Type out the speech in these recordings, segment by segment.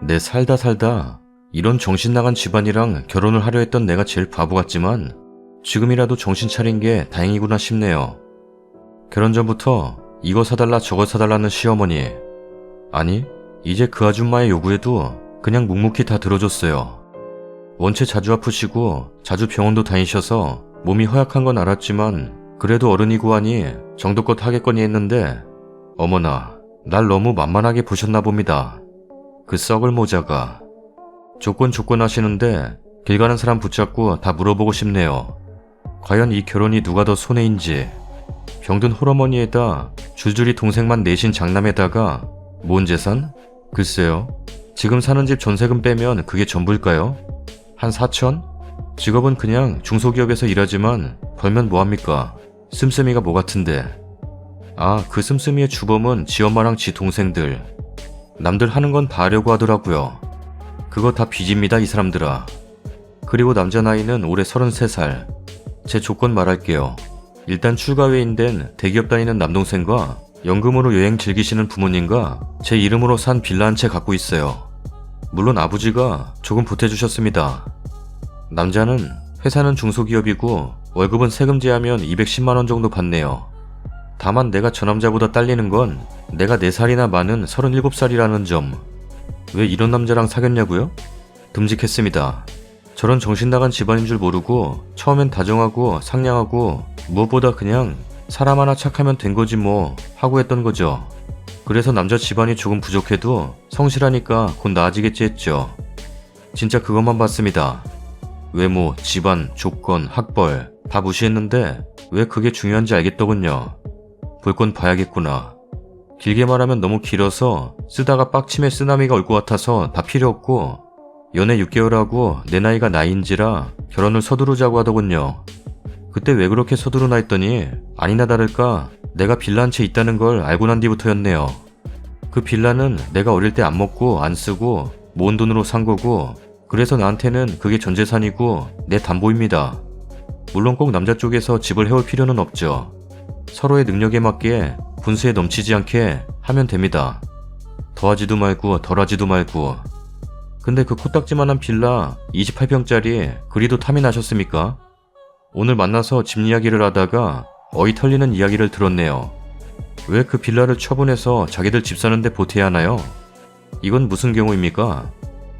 내 살다 이런 정신 나간 집안이랑 결혼을 하려 했던 내가 제일 바보 같지만 지금이라도 정신 차린 게 다행이구나 싶네요. 결혼 전부터 이거 사달라 저거 사달라는 시어머니. 아니, 이제 그 아줌마의 요구에도 그냥 묵묵히 다 들어줬어요. 원체 자주 아프시고 자주 병원도 다니셔서 몸이 허약한 건 알았지만 그래도 어른이고 하니 정도껏 하겠거니 했는데 어머나, 날 너무 만만하게 보셨나 봅니다. 그 썩을 모자가. 조건 하시는데 길 가는 사람 붙잡고 다 물어보고 싶네요. 과연 이 결혼이 누가 더 손해인지. 병든 홀어머니에다 줄줄이 동생만 내신 장남에다가 뭔 재산? 글쎄요. 지금 사는 집 전세금 빼면 그게 전부일까요? 한 4천? 직업은 그냥 중소기업에서 일하지만 벌면 뭐합니까? 씀씀이가 뭐 같은데. 아, 그 씀씀이의 주범은 지 엄마랑 지 동생들. 남들 하는 건 다 하려고 하더라고요. 그거 다 빚입니다, 이 사람들아. 그리고 남자 나이는 올해 33살. 제 조건 말할게요. 일단 출가 외인된 대기업 다니는 남동생과 연금으로 여행 즐기시는 부모님과 제 이름으로 산 빌라 한 채 갖고 있어요. 물론 아버지가 조금 보태주셨습니다. 남자는 회사는 중소기업이고 월급은 세금 제하면 210만원 정도 받네요. 다만 내가 저 남자보다 딸리는 건 내가 4살이나 많은 37살이라는 점. 왜 이런 남자랑 사귀었냐고요? 듬직했습니다. 저런 정신나간 집안인 줄 모르고 처음엔 다정하고 상냥하고 무엇보다 그냥 사람 하나 착하면 된 거지 뭐 하고 했던 거죠. 그래서 남자 집안이 조금 부족해도 성실하니까 곧 나아지겠지 했죠. 진짜 그것만 봤습니다. 외모, 집안, 조건, 학벌 다 무시했는데 왜 그게 중요한지 알겠더군요. 볼 건 봐야겠구나. 길게 말하면 너무 길어서 쓰다가 빡침에 쓰나미가 올 것 같아서 다 필요 없고 연애 6개월하고 내 나이가 나이인지라 결혼을 서두르자고 하더군요. 그때 왜 그렇게 서두르나 했더니 아니나 다를까 내가 빌라 한 채 있다는 걸 알고 난 뒤부터였네요. 그 빌라는 내가 어릴 때 안 먹고 안 쓰고 모은 돈으로 산 거고 그래서 나한테는 그게 전 재산이고 내 담보입니다. 물론 꼭 남자 쪽에서 집을 해올 필요는 없죠. 서로의 능력에 맞게 분수에 넘치지 않게 하면 됩니다. 더하지도 말고 덜하지도 말고. 근데 그 코딱지만한 빌라 28평짜리 그리도 탐이 나셨습니까? 오늘 만나서 집 이야기를 하다가 어이 털리는 이야기를 들었네요. 왜 그 빌라를 처분해서 자기들 집 사는데 보태야 하나요? 이건 무슨 경우입니까?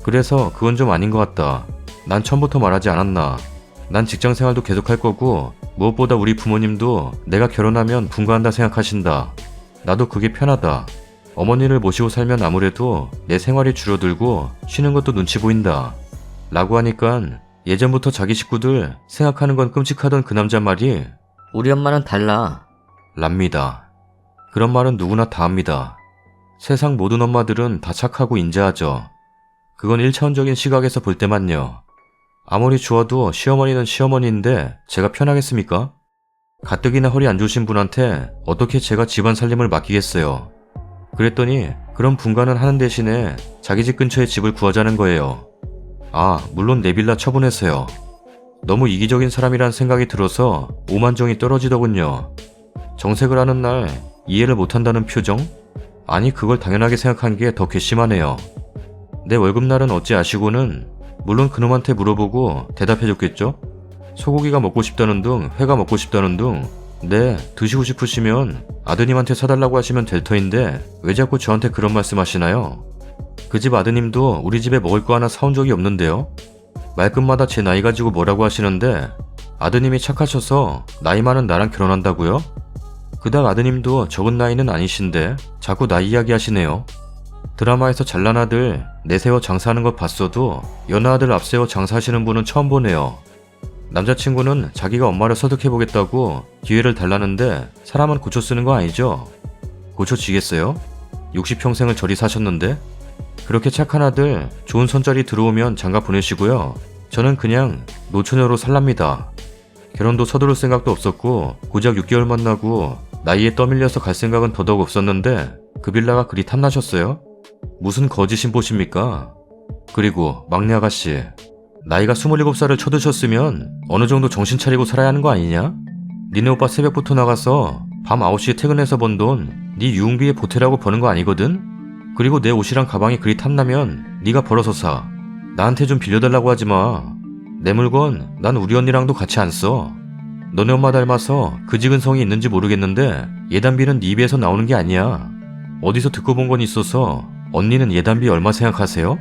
그래서 그건 좀 아닌 것 같다. 난 처음부터 말하지 않았나. 난 직장생활도 계속할 거고 무엇보다 우리 부모님도 내가 결혼하면 분가한다 생각하신다. 나도 그게 편하다. 어머니를 모시고 살면 아무래도 내 생활이 줄어들고 쉬는 것도 눈치 보인다. 라고 하니깐 예전부터 자기 식구들 생각하는 건 끔찍하던 그 남자 말이 우리 엄마는 달라. 랍니다. 그런 말은 누구나 다 합니다. 세상 모든 엄마들은 다 착하고 인자하죠. 그건 1차원적인 시각에서 볼 때만요. 아무리 좋아도 시어머니는 시어머니인데 제가 편하겠습니까? 가뜩이나 허리 안 좋으신 분한테 어떻게 제가 집안 살림을 맡기겠어요. 그랬더니 그런 분가는 하는 대신에 자기 집 근처에 집을 구하자는 거예요. 아, 물론 내 빌라 처분했어요. 너무 이기적인 사람이란 생각이 들어서 오만정이 떨어지더군요. 정색을 하는 날 이해를 못한다는 표정? 아니, 그걸 당연하게 생각한 게 더 괘씸하네요. 내 월급날은 어찌 아시고는 물론 그놈한테 물어보고 대답해줬겠죠? 소고기가 먹고 싶다는 둥, 회가 먹고 싶다는 둥. 네, 드시고 싶으시면 아드님한테 사달라고 하시면 될 터인데 왜 자꾸 저한테 그런 말씀 하시나요? 그 집 아드님도 우리 집에 먹을 거 하나 사온 적이 없는데요? 말끝마다 제 나이 가지고 뭐라고 하시는데 아드님이 착하셔서 나이 많은 나랑 결혼한다고요? 그닥 아드님도 적은 나이는 아니신데 자꾸 나이 이야기 하시네요. 드라마에서 잘난 아들 내세워 장사하는 것 봤어도 연하 아들 앞세워 장사하시는 분은 처음 보네요. 남자친구는 자기가 엄마를 설득해보겠다고 기회를 달라는데 사람은 고쳐 쓰는 거 아니죠? 고쳐지겠어요? 60평생을 저리 사셨는데? 그렇게 착한 아들 좋은 손자리 들어오면 장가 보내시고요. 저는 그냥 노처녀로 살랍니다. 결혼도 서두를 생각도 없었고 고작 6개월 만나고 나이에 떠밀려서 갈 생각은 더더욱 없었는데 그 빌라가 그리 탐나셨어요? 무슨 거짓 신보십니까? 그리고 막내 아가씨, 나이가 27살을 쳐드셨으면 어느 정도 정신 차리고 살아야 하는 거 아니냐? 니네 오빠 새벽부터 나가서 밤 9시에 퇴근해서 번 돈 네 유흥비에 보태라고 버는 거 아니거든? 그리고 내 옷이랑 가방이 그리 탐나면 네가 벌어서 사. 나한테 좀 빌려달라고 하지 마. 내 물건 난 우리 언니랑도 같이 안 써. 너네 엄마 닮아서 그 지근성이 있는지 모르겠는데 예단비는 네 입에서 나오는 게 아니야. 어디서 듣고 본 건 있어서 언니는 예단비 얼마 생각하세요?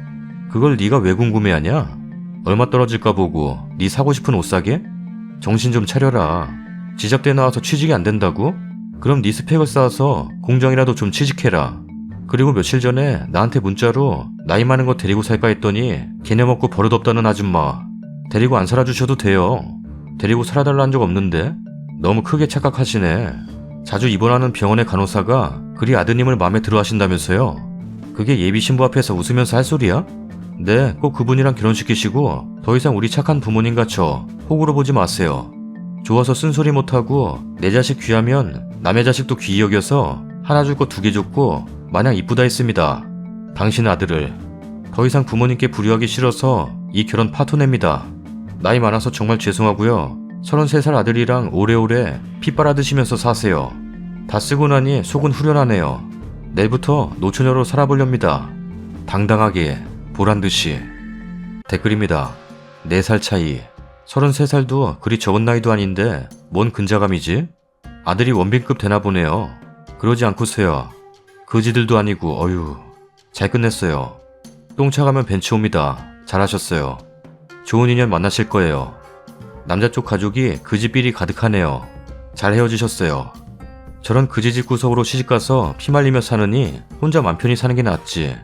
그걸 네가 왜 궁금해하냐? 얼마 떨어질까 보고 네 사고 싶은 옷 사게? 정신 좀 차려라. 지잡대 나와서 취직이 안 된다고? 그럼 네 스펙을 쌓아서 공정이라도 좀 취직해라. 그리고 며칠 전에 나한테 문자로 나이 많은 거 데리고 살까 했더니 개념 없고 버릇없다는 아줌마. 데리고 안 살아주셔도 돼요. 데리고 살아달라 한 적 없는데? 너무 크게 착각하시네. 자주 입원하는 병원의 간호사가 그리 아드님을 마음에 들어 하신다면서요? 그게 예비 신부 앞에서 웃으면서 할 소리야? 네, 꼭 그분이랑 결혼시키시고 더 이상 우리 착한 부모님과 저 호구로 보지 마세요. 좋아서 쓴소리 못하고 내 자식 귀하면 남의 자식도 귀히 여겨서 하나 줄 거 두 개 줬고 마냥 이쁘다 했습니다. 당신 아들을. 더 이상 부모님께 불효하기 싫어서 이 결혼 파토냅니다. 나이 많아서 정말 죄송하고요. 33살 아들이랑 오래오래 피 빨아드시면서 사세요. 다 쓰고 나니 속은 후련하네요. 내일부터 노처녀로 살아보렵니다. 당당하게 보란듯이. 댓글입니다. 4살 차이. 33살도 그리 적은 나이도 아닌데 뭔 근자감이지? 아들이 원빈급 되나 보네요. 그러지 않고서야. 거지들도 아니고 어휴. 잘 끝냈어요. 똥차 가면 벤츠 옵니다. 잘하셨어요. 좋은 인연 만나실 거예요. 남자 쪽 가족이 그지삘이 가득하네요. 잘 헤어지셨어요. 저런 그지집 구석으로 시집가서 피말리며 사느니 혼자 맘 편히 사는 게 낫지.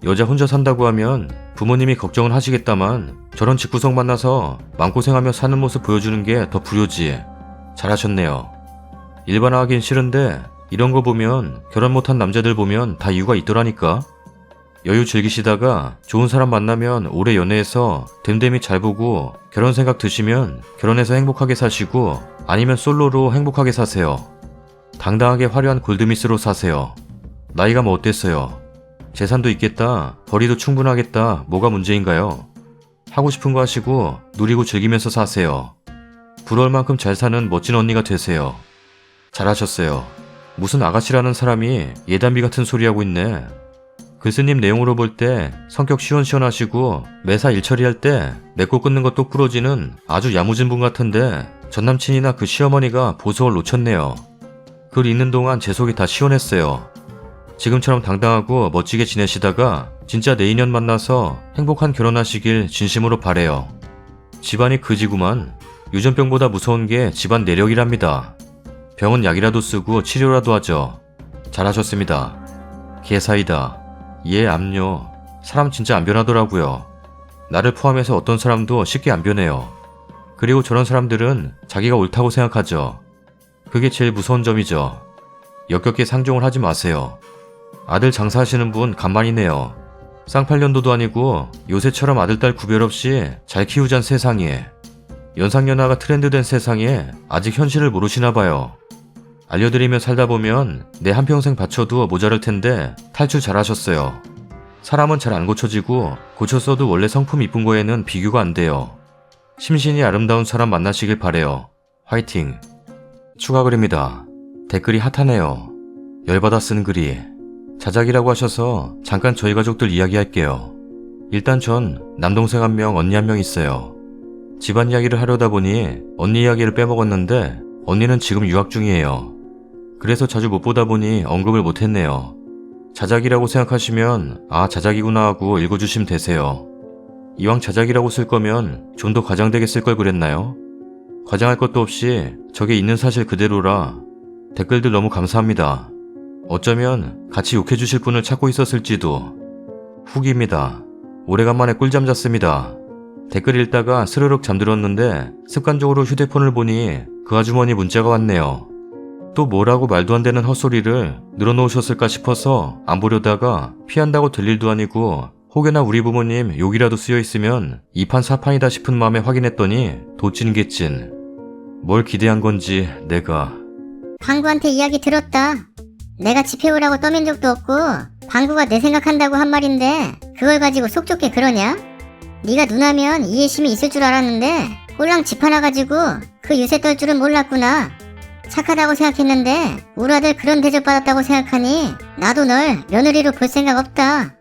여자 혼자 산다고 하면 부모님이 걱정은 하시겠다만 저런 집구석 만나서 마음고생하며 사는 모습 보여주는 게 더 불효지. 잘하셨네요. 일반화하긴 싫은데 이런 거 보면 결혼 못한 남자들 보면 다 이유가 있더라니까. 여유 즐기시다가 좋은 사람 만나면 오래 연애해서 됨됨이 잘 보고 결혼 생각 드시면 결혼해서 행복하게 사시고 아니면 솔로로 행복하게 사세요. 당당하게 화려한 골드미스로 사세요. 나이가 뭐 어땠어요? 재산도 있겠다. 벌이도 충분하겠다. 뭐가 문제인가요? 하고 싶은 거 하시고 누리고 즐기면서 사세요. 부러울 만큼 잘 사는 멋진 언니가 되세요. 잘하셨어요. 무슨 아가씨라는 사람이 예단비 같은 소리 하고 있네. 글쓰님 내용으로 볼 때 성격 시원시원하시고 매사 일 처리할 때 맺고 끊는 것 똑부러지는 아주 야무진 분 같은데 전남친이나 그 시어머니가 보석을 놓쳤네요. 글 읽는 동안 제 속이 다 시원했어요. 지금처럼 당당하고 멋지게 지내시다가 진짜 내 인연 만나서 행복한 결혼하시길 진심으로 바래요. 집안이 그지구만. 유전병보다 무서운 게 집안 내력이랍니다. 병은 약이라도 쓰고 치료라도 하죠. 잘하셨습니다. 개사이다. 얘 압류. 사람 진짜 안 변하더라고요. 나를 포함해서 어떤 사람도 쉽게 안 변해요. 그리고 저런 사람들은 자기가 옳다고 생각하죠. 그게 제일 무서운 점이죠. 역겹게 상종을 하지 마세요. 아들 장사하시는 분 간만이네요. 쌍팔년도도 아니고 요새처럼 아들딸 구별 없이 잘 키우잔 세상에. 연상연하가 트렌드된 세상에 아직 현실을 모르시나 봐요. 알려드리며 살다 보면 내 한평생 바쳐도 모자랄 텐데 탈출 잘하셨어요. 사람은 잘 안 고쳐지고 고쳤어도 원래 성품 이쁜 거에는 비교가 안 돼요. 심신이 아름다운 사람 만나시길 바래요. 화이팅. 추가 글입니다. 댓글이 핫하네요. 열받아 쓴 글이. 자작이라고 하셔서 잠깐 저희 가족들 이야기할게요. 일단 전 남동생 1명, 언니 1명 있어요. 집안 이야기를 하려다 보니 언니 이야기를 빼먹었는데 언니는 지금 유학 중이에요. 그래서 자주 못 보다 보니 언급을 못했네요. 자작이라고 생각하시면 아 자작이구나 하고 읽어주시면 되세요. 이왕 자작이라고 쓸 거면 좀 더 과장되게 쓸 걸 그랬나요? 과장할 것도 없이 저게 있는 사실 그대로라. 댓글들 너무 감사합니다. 어쩌면 같이 욕해주실 분을 찾고 있었을지도. 후기입니다. 오래간만에 꿀잠 잤습니다. 댓글 읽다가 스르륵 잠들었는데 습관적으로 휴대폰을 보니 그 아주머니 문자가 왔네요. 또 뭐라고 말도 안 되는 헛소리를 늘어놓으셨을까 싶어서 안 보려다가 피한다고 될 일도 아니고 혹여나 우리 부모님 욕이라도 쓰여있으면 2판 4판이다 싶은 마음에 확인했더니 도찐개찐. 뭘 기대한 건지 내가. 방구한테 이야기 들었다. 내가 집해오라고 떠민 적도 없고 방구가 내 생각한다고 한 말인데 그걸 가지고 속 좁게 그러냐? 네가 누나면 이해심이 있을 줄 알았는데 꼴랑 집 하나 가지고 그 유세 떨 줄은 몰랐구나. 착하다고 생각했는데 우리 아들 그런 대접 받았다고 생각하니 나도 널 며느리로 볼 생각 없다.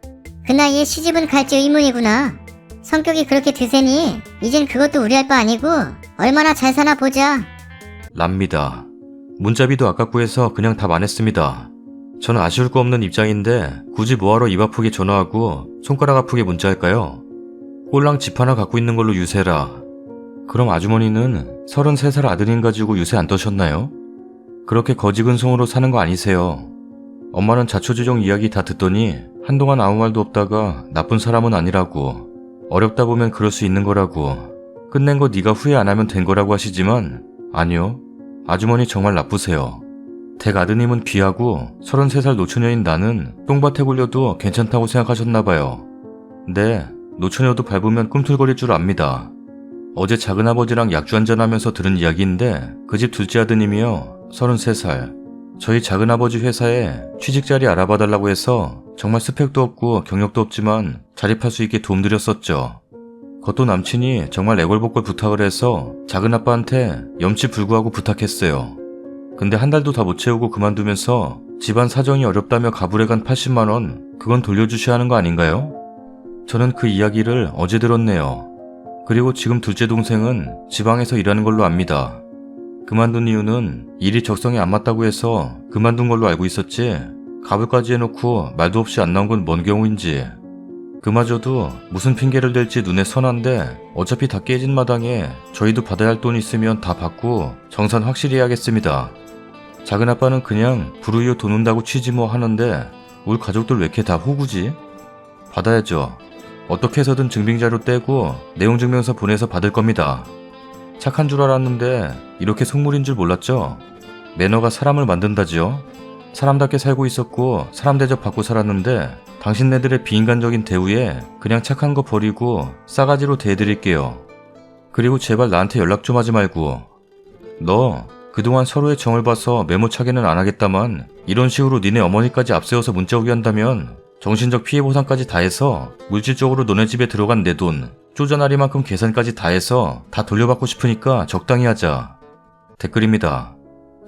그 나이에 시집은 갈지 의문이구나. 성격이 그렇게 드세니 이젠 그것도 우려할 바 아니고 얼마나 잘 사나 보자. 랍니다. 문자비도 아깝고 해서 그냥 답 안 했습니다. 저는 아쉬울 거 없는 입장인데 굳이 뭐하러 입 아프게 전화하고 손가락 아프게 문자할까요? 꼴랑 집 하나 갖고 있는 걸로 유세라. 그럼 아주머니는 33살 아들인 가지고 유세 안 떠셨나요? 그렇게 거지근성으로 사는 거 아니세요? 엄마는 자초지종 이야기 다 듣더니 한동안 아무 말도 없다가 나쁜 사람은 아니라고, 어렵다 보면 그럴 수 있는 거라고, 끝낸 거 네가 후회 안 하면 된 거라고 하시지만 아니요. 아주머니 정말 나쁘세요. 댁 아드님은 귀하고 33살 노처녀인 나는 똥밭에 굴려도 괜찮다고 생각하셨나봐요. 네, 노처녀도 밟으면 꿈틀거릴 줄 압니다. 어제 작은아버지랑 약주 한잔하면서 들은 이야기인데 그 집 둘째 아드님이요, 33살. 저희 작은아버지 회사에 취직 자리 알아봐달라고 해서 정말 스펙도 없고 경력도 없지만 자립할 수 있게 도움드렸었죠. 그것도 남친이 정말 애걸복걸 부탁을 해서 작은아빠한테 염치 불구하고 부탁했어요. 근데 한 달도 다 못 채우고 그만두면서 집안 사정이 어렵다며 가불에 간 80만원, 그건 돌려주셔야 하는 거 아닌가요? 저는 그 이야기를 어제 들었네요. 그리고 지금 둘째 동생은 지방에서 일하는 걸로 압니다. 그만둔 이유는 일이 적성에 안 맞다고 해서 그만둔 걸로 알고 있었지, 가불까지 해놓고 말도 없이 안 나온 건 뭔 경우인지. 그마저도 무슨 핑계를 댈지 눈에 선한데 어차피 다 깨진 마당에 저희도 받아야 할 돈 있으면 다 받고 정산 확실히 해야겠습니다. 작은아빠는 그냥 불우이웃 돈 온다고 취지 뭐 하는데 우리 가족들 왜 이렇게 다 호구지? 받아야죠. 어떻게 해서든 증빙자료 떼고 내용증명서 보내서 받을 겁니다. 착한 줄 알았는데 이렇게 속물인 줄 몰랐죠? 매너가 사람을 만든다지요? 사람답게 살고 있었고 사람 대접 받고 살았는데 당신네들의 비인간적인 대우에 그냥 착한 거 버리고 싸가지로 대해드릴게요. 그리고 제발 나한테 연락 좀 하지 말고. 너 그동안 서로의 정을 봐서 메모차게는 안 하겠다만 이런 식으로 니네 어머니까지 앞세워서 문자 오게 한다면 정신적 피해 보상까지 다 해서 물질적으로 너네 집에 들어간 내 돈 쪼잔하리만큼 계산까지 다 해서 다 돌려받고 싶으니까 적당히 하자. 댓글입니다.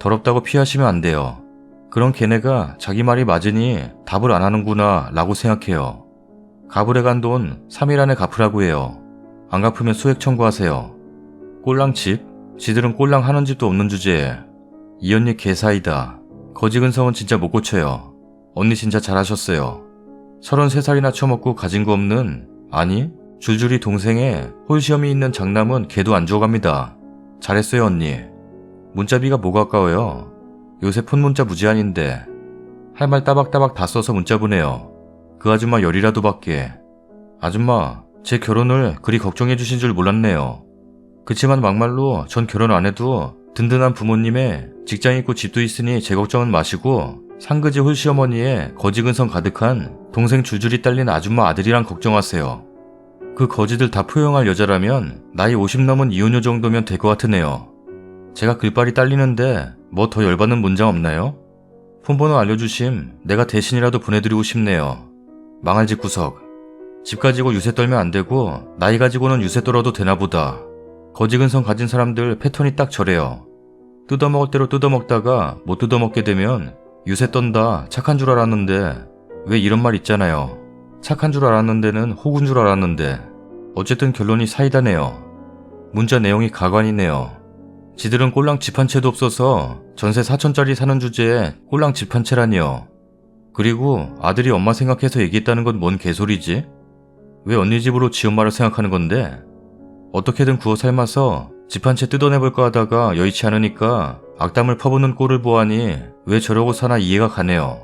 더럽다고 피하시면 안 돼요. 그런 걔네가 자기 말이 맞으니 답을 안 하는구나 라고 생각해요. 가불에 간 돈 3일 안에 갚으라고 해요. 안 갚으면 소액 청구하세요. 꼴랑집? 지들은 꼴랑 하는 집도 없는 주제에. 이 언니 개사이다. 거지근성은 진짜 못 고쳐요. 언니 진짜 잘하셨어요. 33살이나 처먹고 가진 거 없는, 아니 줄줄이 동생에 홀시험이 있는 장남은 걔도 안 줘갑니다. 잘했어요 언니. 문자비가 뭐가 아까워요. 요새 폰 문자 무제한인데 할 말 따박따박 다 써서 문자 보내요. 그 아줌마 열이라도 받게. 아줌마, 제 결혼을 그리 걱정해 주신 줄 몰랐네요. 그치만 막말로 전 결혼 안 해도 든든한 부모님의 직장 있고 집도 있으니 제 걱정은 마시고 상그지 홀시어머니의 거지근성 가득한 동생 줄줄이 딸린 아줌마 아들이랑 걱정하세요. 그 거지들 다 포용할 여자라면 나이 50 넘은 이혼녀 정도면 될 것 같으네요. 제가 글빨이 딸리는데 뭐 더 열받는 문장 없나요? 폰번호 알려주심 내가 대신이라도 보내드리고 싶네요. 망할 집 구석. 집 가지고 유세 떨면 안 되고 나이 가지고는 유세 떨어도 되나 보다. 거지근성 가진 사람들 패턴이 딱 저래요. 뜯어먹을 대로 뜯어먹다가 못 뜯어먹게 되면 유세 떤다 착한 줄 알았는데, 왜 이런 말 있잖아요. 착한 줄 알았는데는 호구인 줄 알았는데. 어쨌든 결론이 사이다네요. 문자 내용이 가관이네요. 지들은 꼴랑 집 한 채도 없어서 전세 4천짜리 사는 주제에 꼴랑 집 한 채라니요. 그리고 아들이 엄마 생각해서 얘기했다는 건 뭔 개소리지? 왜 언니 집으로 지 엄마를 생각하는 건데? 어떻게든 구워 삶아서 집 한 채 뜯어내볼까 하다가 여의치 않으니까 악담을 퍼붓는 꼴을 보아니 왜 저러고 사나 이해가 가네요.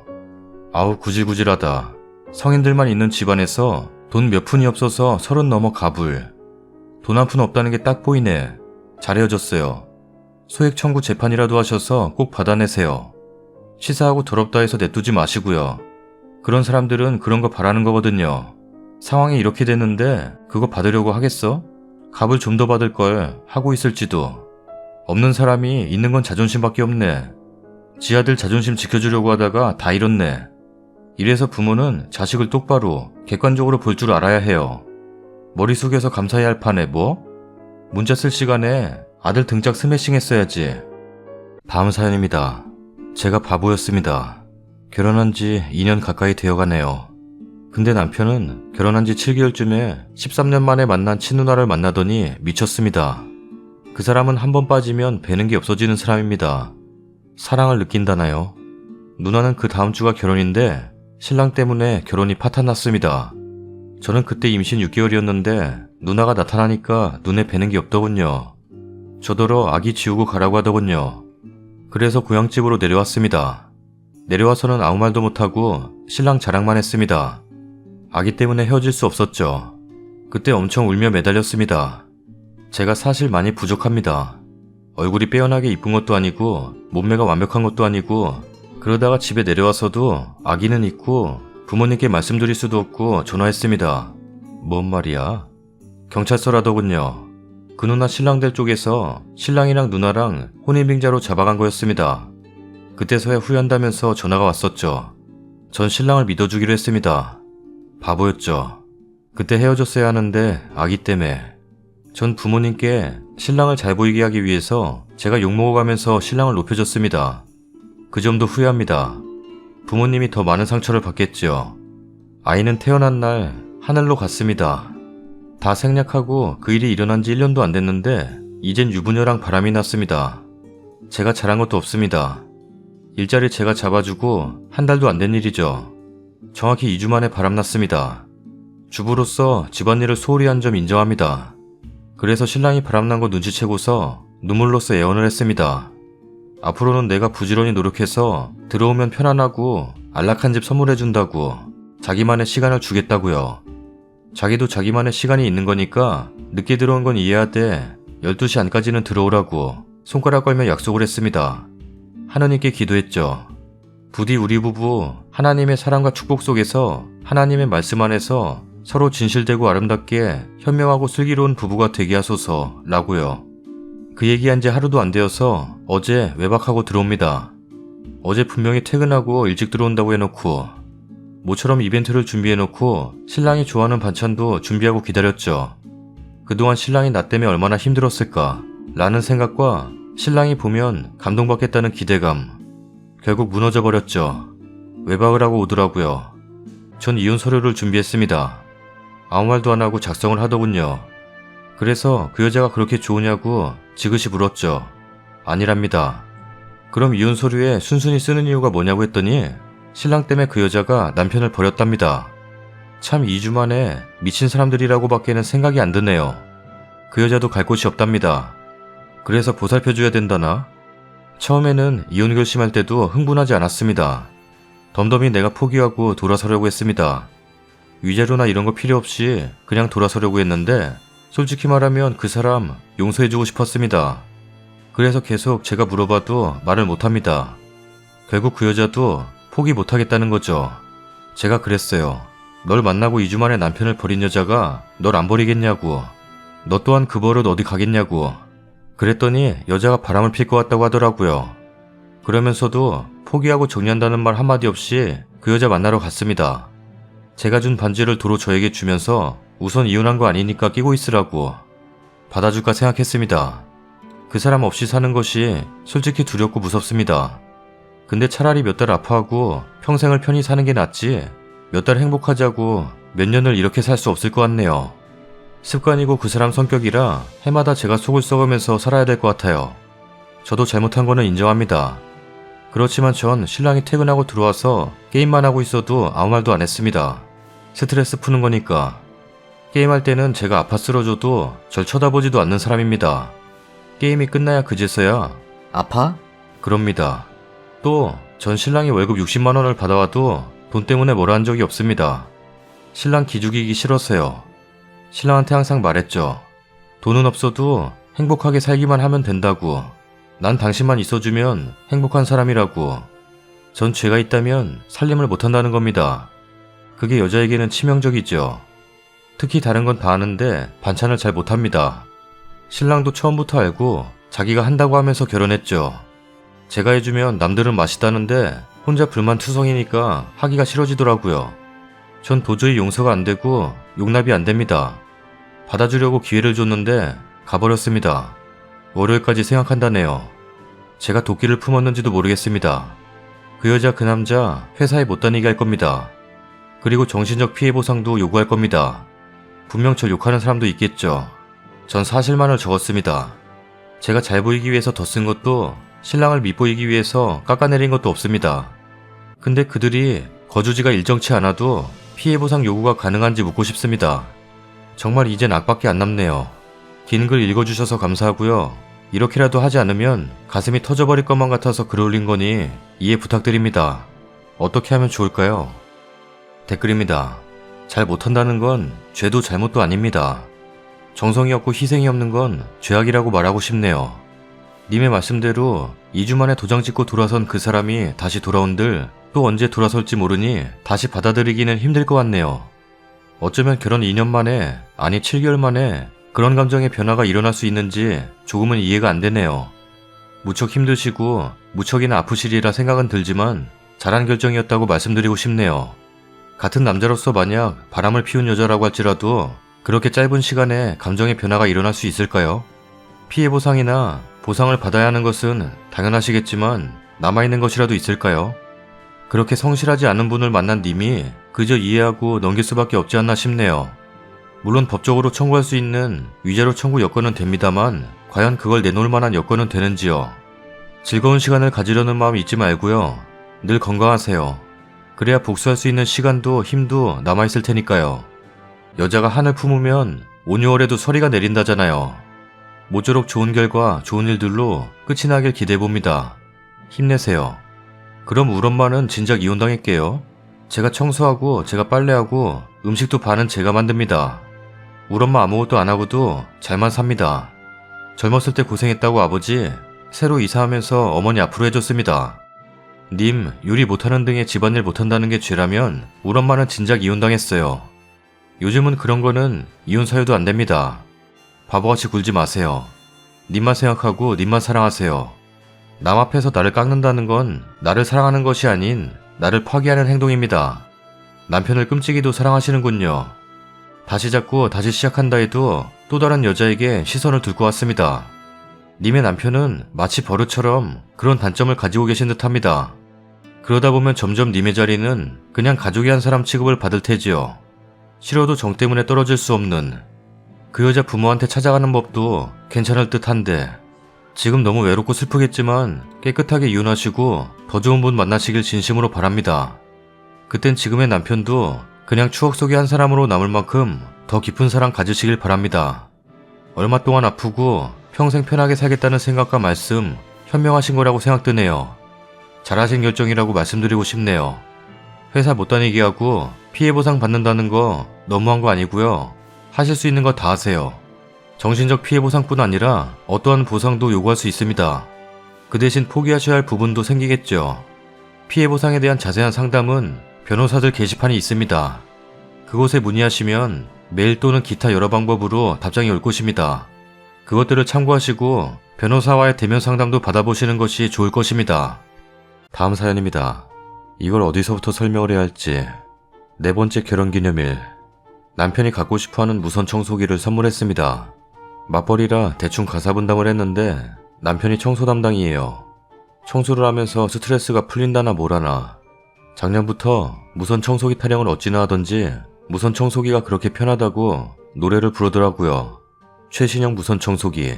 아우 구질구질하다. 성인들만 있는 집안에서 돈 몇 푼이 없어서 30 넘어 가불. 돈 한 푼 없다는 게 딱 보이네. 잘 헤어졌어요. 소액 청구 재판이라도 하셔서 꼭 받아내세요. 치사하고 더럽다 해서 내두지 마시고요. 그런 사람들은 그런 거 바라는 거거든요. 상황이 이렇게 됐는데 그거 받으려고 하겠어? 값을 좀 더 받을 걸 하고 있을지도. 없는 사람이 있는 건 자존심밖에 없네. 지 아들 자존심 지켜주려고 하다가 다 잃었네. 이래서 부모는 자식을 똑바로 객관적으로 볼 줄 알아야 해요. 머리 숙여서 감사해야 할 판에 뭐? 문자 쓸 시간에 아들 등짝 스매싱 했어야지. 다음 사연입니다. 제가 바보였습니다. 결혼한 지 2년 가까이 되어가네요. 근데 남편은 결혼한 지 7개월쯤에 13년 만에 만난 친누나를 만나더니 미쳤습니다. 그 사람은 한 번 빠지면 배는 게 없어지는 사람입니다. 사랑을 느낀다나요? 누나는 그 다음 주가 결혼인데 신랑 때문에 결혼이 파탄났습니다. 저는 그때 임신 6개월이었는데 누나가 나타나니까 눈에 뵈는 게 없더군요. 저더러 아기 지우고 가라고 하더군요. 그래서 고향집으로 내려왔습니다. 내려와서는 아무 말도 못하고 신랑 자랑만 했습니다. 아기 때문에 헤어질 수 없었죠. 그때 엄청 울며 매달렸습니다. 제가 사실 많이 부족합니다. 얼굴이 빼어나게 이쁜 것도 아니고 몸매가 완벽한 것도 아니고 그러다가 집에 내려와서도 아기는 있고 부모님께 말씀드릴 수도 없고 전화했습니다. 뭔 말이야? 경찰서라더군요. 그 누나 신랑들 쪽에서 신랑이랑 누나랑 혼인빙자로 잡아간 거였습니다. 그때서야 후회한다면서 전화가 왔었죠. 전 신랑을 믿어주기로 했습니다. 바보였죠. 그때 헤어졌어야 하는데 아기 때문에. 전 부모님께 신랑을 잘 보이게 하기 위해서 제가 욕먹어가면서 신랑을 높여줬습니다. 그 점도 후회합니다. 부모님이 더 많은 상처를 받겠죠. 아이는 태어난 날 하늘로 갔습니다. 다 생략하고 그 일이 일어난 지 1년도 안 됐는데 이젠 유부녀랑 바람이 났습니다. 제가 잘한 것도 없습니다. 일자리 제가 잡아주고 한 달도 안 된 일이죠. 정확히 2주 만에 바람났습니다. 주부로서 집안일을 소홀히 한 점 인정합니다. 그래서 신랑이 바람난 거 눈치채고서 눈물로써 애원을 했습니다. 앞으로는 내가 부지런히 노력해서 들어오면 편안하고 안락한 집 선물해준다고 자기만의 시간을 주겠다고요. 자기도 자기만의 시간이 있는 거니까 늦게 들어온 건 이해하되 12시 안까지는 들어오라고 손가락 걸며 약속을 했습니다. 하느님께 기도했죠. 부디 우리 부부 하나님의 사랑과 축복 속에서 하나님의 말씀 안에서 서로 진실되고 아름답게 현명하고 슬기로운 부부가 되게 하소서 라고요. 그 얘기한 지 하루도 안 되어서 어제 외박하고 들어옵니다. 어제 분명히 퇴근하고 일찍 들어온다고 해놓고 모처럼 이벤트를 준비해놓고 신랑이 좋아하는 반찬도 준비하고 기다렸죠. 그동안 신랑이 나 때문에 얼마나 힘들었을까 라는 생각과 신랑이 보면 감동받겠다는 기대감. 결국 무너져 버렸죠. 외박을 하고 오더라고요. 전 이혼 서류를 준비했습니다. 아무 말도 안 하고 작성을 하더군요. 그래서 그 여자가 그렇게 좋으냐고 지그시 물었죠. 아니랍니다. 그럼 이혼 서류에 순순히 쓰는 이유가 뭐냐고 했더니 신랑 때문에 그 여자가 남편을 버렸답니다. 참 2주 만에 미친 사람들이라고밖에는 생각이 안 드네요. 그 여자도 갈 곳이 없답니다. 그래서 보살펴줘야 된다나? 처음에는 이혼 결심할 때도 흥분하지 않았습니다. 덤덤히 내가 포기하고 돌아서려고 했습니다. 위자료나 이런 거 필요 없이 그냥 돌아서려고 했는데 솔직히 말하면 그 사람 용서해주고 싶었습니다. 그래서 계속 제가 물어봐도 말을 못합니다. 결국 그 여자도 포기 못하겠다는 거죠. 제가 그랬어요. 널 만나고 2주 만에 남편을 버린 여자가 널 안 버리겠냐고. 너 또한 그 버릇 어디 가겠냐고. 그랬더니 여자가 바람을 필 것 같다고 하더라고요. 그러면서도 포기하고 정리한다는 말 한마디 없이 그 여자 만나러 갔습니다. 제가 준 반지를 도로 저에게 주면서 우선 이혼한 거 아니니까 끼고 있으라고. 받아줄까 생각했습니다. 그 사람 없이 사는 것이 솔직히 두렵고 무섭습니다. 근데 차라리 몇 달 아파하고 평생을 편히 사는 게 낫지 몇 달 행복하자고 몇 년을 이렇게 살 수 없을 것 같네요. 습관이고 그 사람 성격이라 해마다 제가 속을 썩으면서 살아야 될 것 같아요. 저도 잘못한 거는 인정합니다. 그렇지만 전 신랑이 퇴근하고 들어와서 게임만 하고 있어도 아무 말도 안 했습니다. 스트레스 푸는 거니까. 게임할 때는 제가 아파 쓰러져도 절 쳐다보지도 않는 사람입니다. 게임이 끝나야 그제서야 아파? 그럽니다. 또 전 신랑이 월급 60만 원을 받아와도 돈 때문에 뭐라 한 적이 없습니다. 신랑 기죽이기 싫어서요. 신랑한테 항상 말했죠. 돈은 없어도 행복하게 살기만 하면 된다고. 난 당신만 있어주면 행복한 사람이라고. 전 죄가 있다면 살림을 못한다는 겁니다. 그게 여자에게는 치명적이죠. 특히 다른 건 다 아는데 반찬을 잘 못합니다. 신랑도 처음부터 알고 자기가 한다고 하면서 결혼했죠. 제가 해주면 남들은 맛있다는데 혼자 불만투성이니까 하기가 싫어지더라고요. 전 도저히 용서가 안 되고 용납이 안 됩니다. 받아주려고 기회를 줬는데 가버렸습니다. 월요일까지 생각한다네요. 제가 도끼를 품었는지도 모르겠습니다. 그 여자 그 남자 회사에 못 다니게 할 겁니다. 그리고 정신적 피해 보상도 요구할 겁니다. 분명 절 욕하는 사람도 있겠죠. 전 사실만을 적었습니다. 제가 잘 보이기 위해서 더 쓴 것도 신랑을 밉보이기 위해서 깎아내린 것도 없습니다. 근데 그들이 거주지가 일정치 않아도 피해 보상 요구가 가능한지 묻고 싶습니다. 정말 이젠 악밖에 안 남네요. 긴 글 읽어주셔서 감사하고요. 이렇게라도 하지 않으면 가슴이 터져버릴 것만 같아서 글 올린 거니 이해 부탁드립니다. 어떻게 하면 좋을까요? 댓글입니다. 잘 못한다는 건 죄도 잘못도 아닙니다. 정성이 없고 희생이 없는 건 죄악이라고 말하고 싶네요. 님의 말씀대로 2주 만에 도장 찍고 돌아선 그 사람이 다시 돌아온들 또 언제 돌아설지 모르니 다시 받아들이기는 힘들 것 같네요. 어쩌면 결혼 2년 만에, 아니 7개월 만에 그런 감정의 변화가 일어날 수 있는지 조금은 이해가 안 되네요. 무척 힘드시고 무척이나 아프시리라 생각은 들지만 잘한 결정이었다고 말씀드리고 싶네요. 같은 남자로서 만약 바람을 피운 여자라고 할지라도 그렇게 짧은 시간에 감정의 변화가 일어날 수 있을까요? 피해 보상이나 보상을 받아야 하는 것은 당연하시겠지만 남아있는 것이라도 있을까요? 그렇게 성실하지 않은 분을 만난 님이 그저 이해하고 넘길 수밖에 없지 않나 싶네요. 물론 법적으로 청구할 수 있는 위자료 청구 여건은 됩니다만 과연 그걸 내놓을 만한 여건은 되는지요? 즐거운 시간을 가지려는 마음 잊지 말고요. 늘 건강하세요. 그래야 복수할 수 있는 시간도 힘도 남아있을 테니까요. 여자가 한을 품으면 5, 6월에도 서리가 내린다잖아요. 모쪼록 좋은 결과 좋은 일들로 끝이 나길 기대해봅니다. 힘내세요. 그럼 우리 엄마는 진작 이혼당할게요. 제가 청소하고 제가 빨래하고 음식도 반은 제가 만듭니다. 우리 엄마 아무것도 안 하고도 잘만 삽니다. 젊었을 때 고생했다고 아버지, 새로 이사하면서 어머니 앞으로 해줬습니다. 님, 요리 못하는 등의 집안일 못한다는 게 죄라면 우리 엄마는 진작 이혼당했어요. 요즘은 그런 거는 이혼 사유도 안 됩니다. 바보같이 굴지 마세요. 님만 생각하고 님만 사랑하세요. 남 앞에서 나를 깎는다는 건 나를 사랑하는 것이 아닌 나를 파괴하는 행동입니다. 남편을 끔찍이도 사랑하시는군요. 다시 잡고 다시 시작한다 해도 또 다른 여자에게 시선을 둘 것 같습니다. 님의 남편은 마치 버릇처럼 그런 단점을 가지고 계신 듯합니다. 그러다 보면 점점 님의 자리는 그냥 가족이 한 사람 취급을 받을 테지요. 싫어도 정 때문에 떨어질 수 없는 그 여자 부모한테 찾아가는 법도 괜찮을 듯한데 지금 너무 외롭고 슬프겠지만 깨끗하게 이혼하시고 더 좋은 분 만나시길 진심으로 바랍니다. 그땐 지금의 남편도 그냥 추억 속의 한 사람으로 남을 만큼 더 깊은 사랑 가지시길 바랍니다. 얼마 동안 아프고 평생 편하게 살겠다는 생각과 말씀 현명하신 거라고 생각드네요. 잘하신 결정이라고 말씀드리고 싶네요. 회사 못 다니게 하고 피해 보상 받는다는 거 너무한 거 아니고요. 하실 수 있는 거 다 하세요. 정신적 피해 보상뿐 아니라 어떠한 보상도 요구할 수 있습니다. 그 대신 포기하셔야 할 부분도 생기겠죠. 피해 보상에 대한 자세한 상담은 변호사들 게시판이 있습니다. 그곳에 문의하시면 메일 또는 기타 여러 방법으로 답장이 올 것입니다. 그것들을 참고하시고 변호사와의 대면 상담도 받아보시는 것이 좋을 것입니다. 다음 사연입니다. 이걸 어디서부터 설명을 해야 할지. 4번째 결혼기념일. 남편이 갖고 싶어하는 무선 청소기를 선물했습니다. 맞벌이라 대충 가사 분담을 했는데 남편이 청소 담당이에요. 청소를 하면서 스트레스가 풀린다나 뭐라나. 작년부터 무선 청소기 타령을 어찌나 하던지 무선 청소기가 그렇게 편하다고 노래를 부르더라고요. 최신형 무선 청소기.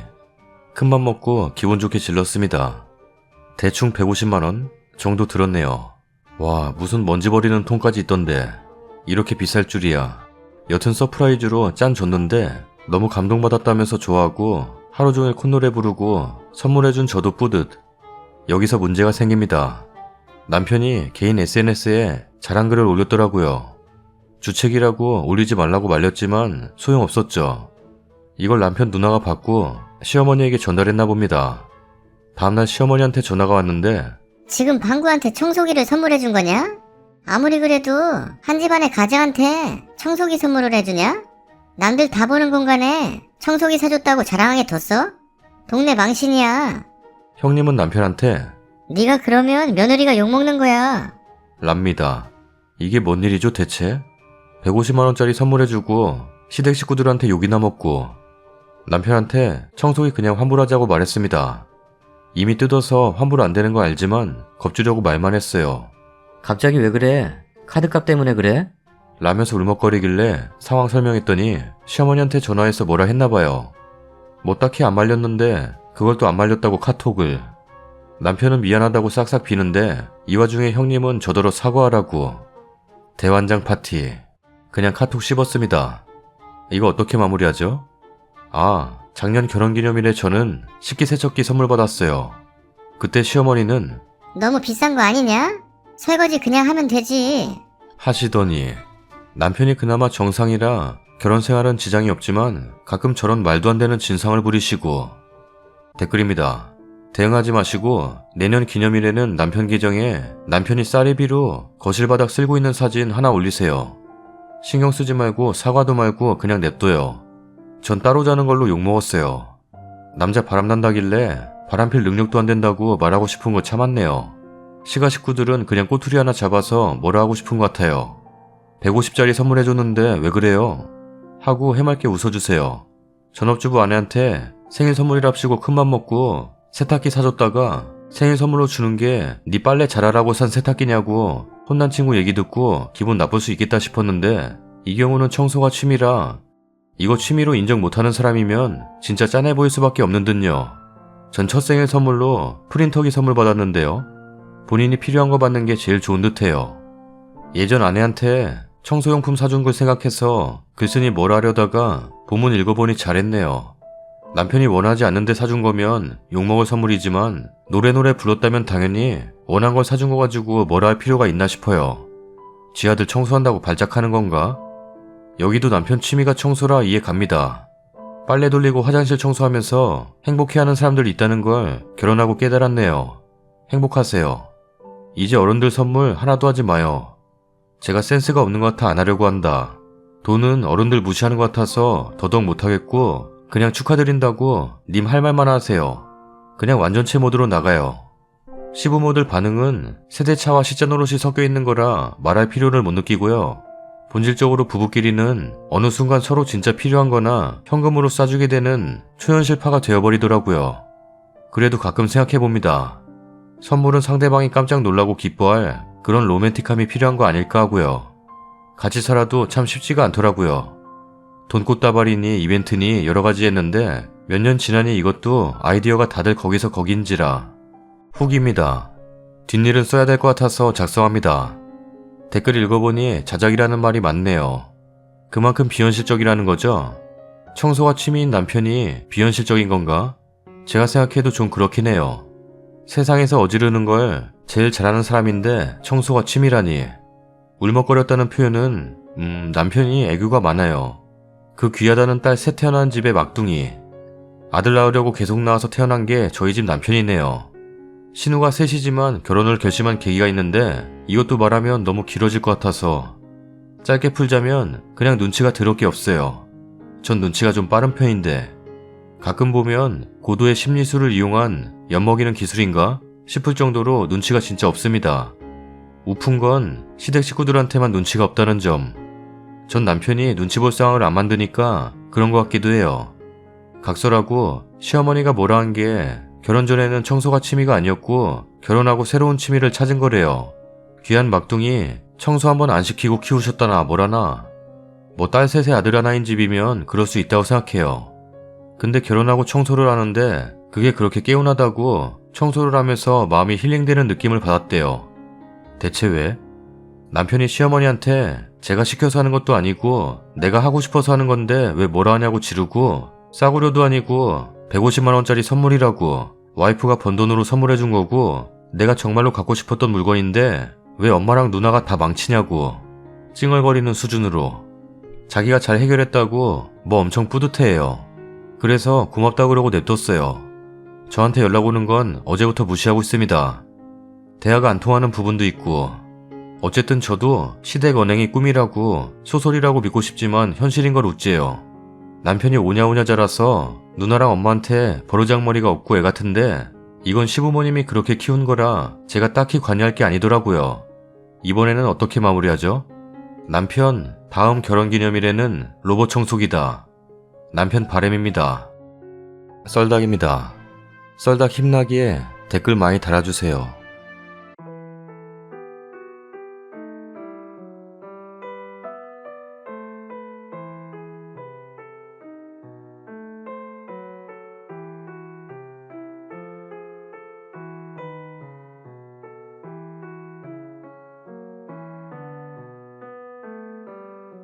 큰맘 먹고 기분 좋게 질렀습니다. 대충 150만원 정도 들었네요. 와, 무슨 먼지 버리는 통까지 있던데 이렇게 비쌀 줄이야. 여튼 서프라이즈로 짠 줬는데 너무 감동받았다면서 좋아하고 하루 종일 콧노래 부르고 선물해준 저도 뿌듯. 여기서 문제가 생깁니다. 남편이 개인 SNS에 자랑글을 올렸더라고요. 주책이라고 올리지 말라고 말렸지만 소용없었죠. 이걸 남편 누나가 받고 시어머니에게 전달했나 봅니다. 다음날 시어머니한테 전화가 왔는데 지금 방구한테 청소기를 선물해준 거냐? 아무리 그래도 한 집안의 가장한테 청소기 선물을 해주냐? 남들 다 보는 공간에 청소기 사줬다고 자랑하게 뒀어? 동네 망신이야. 형님은 남편한테 네가 그러면 며느리가 욕먹는 거야. 랍니다. 이게 뭔 일이죠 대체? 150만원짜리 선물해주고 시댁 식구들한테 욕이나 먹고 남편한테 청소기 그냥 환불하자고 말했습니다. 이미 뜯어서 환불 안 되는 거 알지만 겁주려고 말만 했어요. 갑자기 왜 그래? 카드값 때문에 그래? 라면서 울먹거리길래 상황 설명했더니 시어머니한테 전화해서 뭐라 했나봐요. 뭐 딱히 안 말렸는데 그걸 또 안 말렸다고 카톡을. 남편은 미안하다고 싹싹 비는데 이 와중에 형님은 저더러 사과하라고. 대환장 파티. 그냥 카톡 씹었습니다. 이거 어떻게 마무리하죠? 아, 작년 결혼기념일에 저는 식기세척기 선물 받았어요. 그때 시어머니는 너무 비싼 거 아니냐? 설거지 그냥 하면 되지. 하시더니 남편이 그나마 정상이라 결혼 생활은 지장이 없지만 가끔 저런 말도 안 되는 진상을 부리시고. 댓글입니다. 대응하지 마시고 내년 기념일에는 남편 계정에 남편이 쌀이비로 거실 바닥 쓸고 있는 사진 하나 올리세요. 신경 쓰지 말고 사과도 말고 그냥 냅둬요. 전 따로 자는 걸로 욕먹었어요. 남자 바람난다길래 바람필 능력도 안 된다고 말하고 싶은 거 참았네요. 시가 식구들은 그냥 꼬투리 하나 잡아서 뭐라 하고 싶은 것 같아요. 150짜리 선물해줬는데 왜 그래요? 하고 해맑게 웃어주세요. 전업주부 아내한테 생일 선물이랍시고 큰맘 먹고 세탁기 사줬다가 생일 선물로 주는 게 네 빨래 잘하라고 산 세탁기냐고 혼난 친구 얘기 듣고 기분 나쁠 수 있겠다 싶었는데 이 경우는 청소가 취미라 이거 취미로 인정 못하는 사람이면 진짜 짠해 보일 수밖에 없는 듯요. 전 첫 생일 선물로 프린터기 선물 받았는데요. 본인이 필요한 거 받는 게 제일 좋은 듯해요. 예전 아내한테 청소용품 사준 걸 생각해서 글쓴이 뭘 하려다가 본문 읽어보니 잘했네요. 남편이 원하지 않는데 사준 거면 욕먹을 선물이지만 노래 불렀다면 당연히 원한 걸 사준 거 가지고 뭐라 할 필요가 있나 싶어요. 지 아들 청소한다고 발작하는 건가? 여기도 남편 취미가 청소라 이해 갑니다. 빨래 돌리고 화장실 청소하면서 행복해하는 사람들이 있다는 걸 결혼하고 깨달았네요. 행복하세요. 이제 어른들 선물 하나도 하지 마요. 제가 센스가 없는 것 같아 안 하려고 한다. 돈은 어른들 무시하는 것 같아서 더더욱 못하겠고 그냥 축하드린다고 님 할 말만 하세요. 그냥 완전체 모드로 나가요. 시부모들 반응은 세대차와 시자 노릇이 섞여 있는 거라 말할 필요를 못 느끼고요. 본질적으로 부부끼리는 어느 순간 서로 진짜 필요한 거나 현금으로 싸주게 되는 초현실파가 되어버리더라고요. 그래도 가끔 생각해봅니다. 선물은 상대방이 깜짝 놀라고 기뻐할 그런 로맨틱함이 필요한 거 아닐까 하고요. 같이 살아도 참 쉽지가 않더라고요. 돈꽃다발이니 이벤트니 여러가지 했는데 몇 년 지나니 이것도 아이디어가 다들 거기서 거긴지라. 후기입니다. 뒷일은 써야 될 것 같아서 작성합니다. 댓글 읽어보니 자작이라는 말이 맞네요. 그만큼 비현실적이라는 거죠? 청소가 취미인 남편이 비현실적인 건가? 제가 생각해도 좀 그렇긴 해요. 세상에서 어지르는 걸 제일 잘하는 사람인데 청소가 취미라니. 울먹거렸다는 표현은 남편이 애교가 많아요. 그 귀하다는 딸 셋 태어난 집의 막둥이. 아들 낳으려고 계속 나와서 태어난 게 저희 집 남편이네요. 신우가 셋이지만 결혼을 결심한 계기가 있는데 이것도 말하면 너무 길어질 것 같아서 짧게 풀자면 그냥 눈치가 더럽게 없어요. 전 눈치가 좀 빠른 편인데 가끔 보면 고도의 심리술을 이용한 엿먹이는 기술인가 싶을 정도로 눈치가 진짜 없습니다. 우픈 건 시댁 식구들한테만 눈치가 없다는 점. 전 남편이 눈치 볼 상황을 안 만드니까 그런 것 같기도 해요. 각설하고 시어머니가 뭐라 한 게 결혼 전에는 청소가 취미가 아니었고 결혼하고 새로운 취미를 찾은 거래요. 귀한 막둥이 청소 한번 안 시키고 키우셨다나 뭐라나. 뭐 딸 셋의 아들 하나인 집이면 그럴 수 있다고 생각해요. 근데 결혼하고 청소를 하는데 그게 그렇게 개운하다고 청소를 하면서 마음이 힐링되는 느낌을 받았대요. 대체 왜? 남편이 시어머니한테 제가 시켜서 하는 것도 아니고 내가 하고 싶어서 하는 건데 왜 뭐라 하냐고 지르고 싸구려도 아니고 150만원짜리 선물이라고 와이프가 번 돈으로 선물해준 거고 내가 정말로 갖고 싶었던 물건인데 왜 엄마랑 누나가 다 망치냐고 찡얼거리는 수준으로. 자기가 잘 해결했다고 뭐 엄청 뿌듯해해요. 그래서 고맙다고 그러고 냅뒀어요. 저한테 연락 오는 건 어제부터 무시하고 있습니다. 대화가 안 통하는 부분도 있고. 어쨌든 저도 시댁 언행이 꿈이라고 소설이라고 믿고 싶지만 현실인 걸 우째요. 남편이 오냐오냐 자라서 누나랑 엄마한테 버르장머리가 없고 애 같은데 이건 시부모님이 그렇게 키운 거라 제가 딱히 관여할 게 아니더라고요. 이번에는 어떻게 마무리하죠? 남편 다음 결혼기념일에는 로봇 청소기다. 남편 바람입니다. 썰닭입니다. 썰닭 힘나기에 댓글 많이 달아주세요.